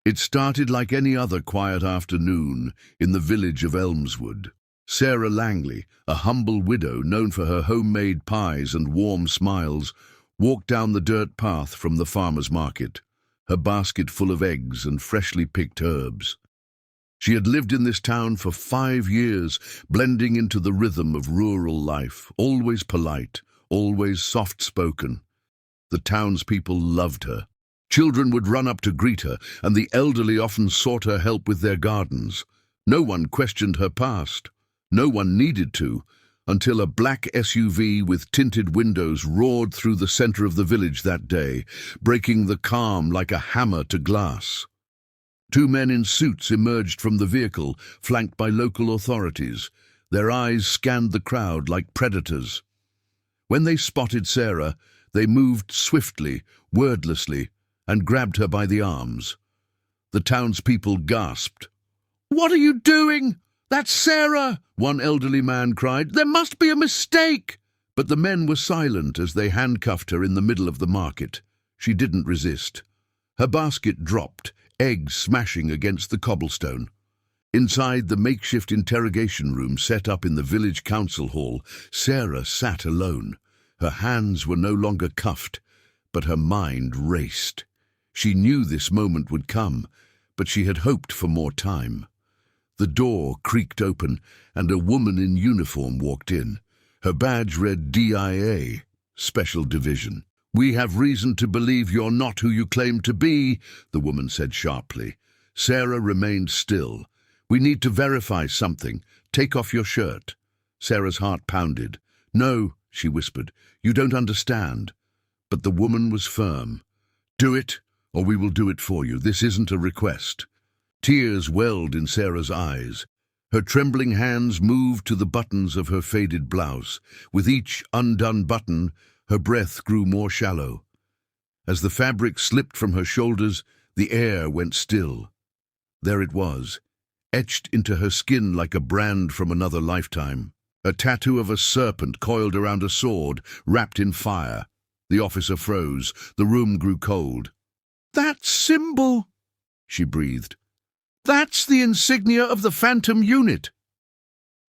It started like any other quiet afternoon in the village of Elmswood. Sarah Langley, a humble widow known for her homemade pies and warm smiles, walked down the dirt path from the farmer's market, her basket full of eggs and freshly picked herbs. She had lived in this town for 5 years, blending into the rhythm of rural life, always polite, always soft-spoken. The townspeople loved her. Children would run up to greet her, and the elderly often sought her help with their gardens. No one questioned her past. No one needed to, until a black SUV with tinted windows roared through the center of the village that day, breaking the calm like a hammer to glass. 2 men in suits emerged from the vehicle, flanked by local authorities. Their eyes scanned the crowd like predators. When they spotted Sarah, they moved swiftly, wordlessly, and grabbed her by the arms. The townspeople gasped. "What are you doing? That's Sarah!" one elderly man cried. "There must be a mistake!" But the men were silent as they handcuffed her in the middle of the market. She didn't resist. Her basket dropped, eggs smashing against the cobblestone. Inside the makeshift interrogation room set up in the village council hall, Sarah sat alone. Her hands were no longer cuffed, but her mind raced. She knew this moment would come, but she had hoped for more time. The door creaked open, and a woman in uniform walked in. Her badge read DIA, Special Division. "We have reason to believe you're not who you claim to be," the woman said sharply. Sarah remained still. "We need to verify something. Take off your shirt." Sarah's heart pounded. "No," she whispered, "you don't understand." But the woman was firm. "Do it, or we will do it for you. This isn't a request." Tears welled in Sarah's eyes. Her trembling hands moved to the buttons of her faded blouse. With each undone button, her breath grew more shallow. As the fabric slipped from her shoulders, the air went still. There it was, etched into her skin like a brand from another lifetime. A tattoo of a serpent coiled around a sword, wrapped in fire. The officer froze. The room grew cold. "That symbol," she breathed. "That's the insignia of the Phantom Unit."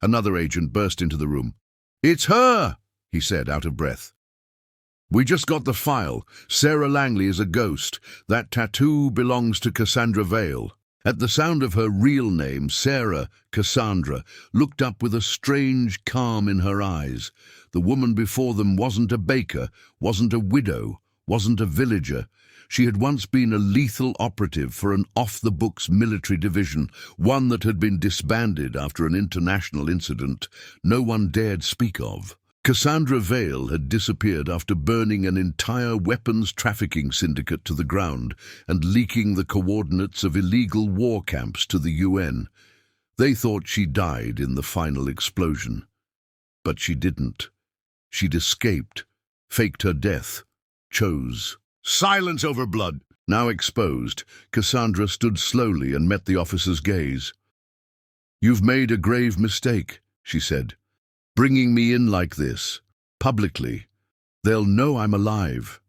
Another agent burst into the room. "It's her," he said, out of breath. "We just got the file. Sarah Langley is a ghost. That tattoo belongs to Cassandra Vale." At the sound of her real name, Sarah, Cassandra, looked up with a strange calm in her eyes. The woman before them wasn't a baker, wasn't a widow, wasn't a villager. She had once been a lethal operative for an off-the-books military division, one that had been disbanded after an international incident no one dared speak of. Cassandra Vale had disappeared after burning an entire weapons trafficking syndicate to the ground and leaking the coordinates of illegal war camps to the UN. They thought she died in the final explosion. But she didn't. She'd escaped, faked her death, chose. "Silence over blood!" Now exposed, Cassandra stood slowly and met the officer's gaze. "You've made a grave mistake," she said. "Bringing me in like this, publicly. They'll know I'm alive."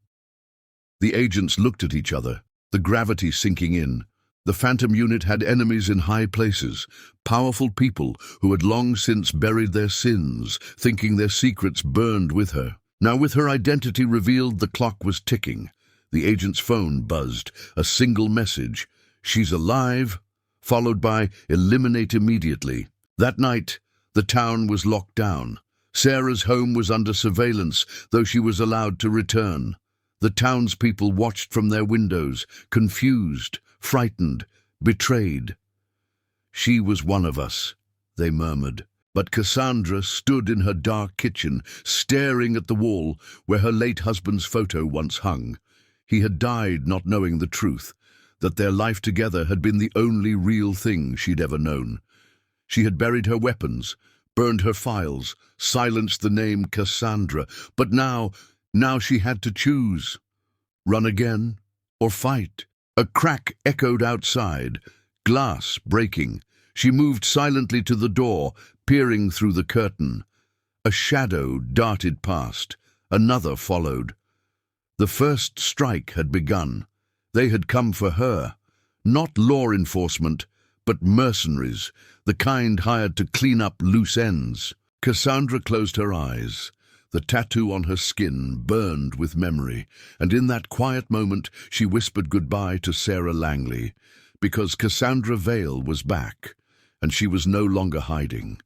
The agents looked at each other, the gravity sinking in. The Phantom Unit had enemies in high places, powerful people who had long since buried their sins, thinking their secrets burned with her. Now, with her identity revealed, the clock was ticking. The agent's phone buzzed, a single message: "She's alive," followed by "Eliminate immediately." That night, the town was locked down. Sarah's home was under surveillance, though she was allowed to return. The townspeople watched from their windows, confused, frightened, betrayed. "She was one of us," they murmured. But Cassandra stood in her dark kitchen, staring at the wall where her late husband's photo once hung. He had died not knowing the truth, that their life together had been the only real thing she'd ever known. She had buried her weapons, burned her files, silenced the name Cassandra, but now she had to choose. Run again, or fight? A crack echoed outside, glass breaking. She moved silently to the door, peering through the curtain. A shadow darted past. Another followed. The first strike had begun. They had come for her. Not law enforcement, but mercenaries, the kind hired to clean up loose ends. Cassandra closed her eyes. The tattoo on her skin burned with memory, and in that quiet moment she whispered goodbye to Sarah Langley, because Cassandra Vale was back, and she was no longer hiding.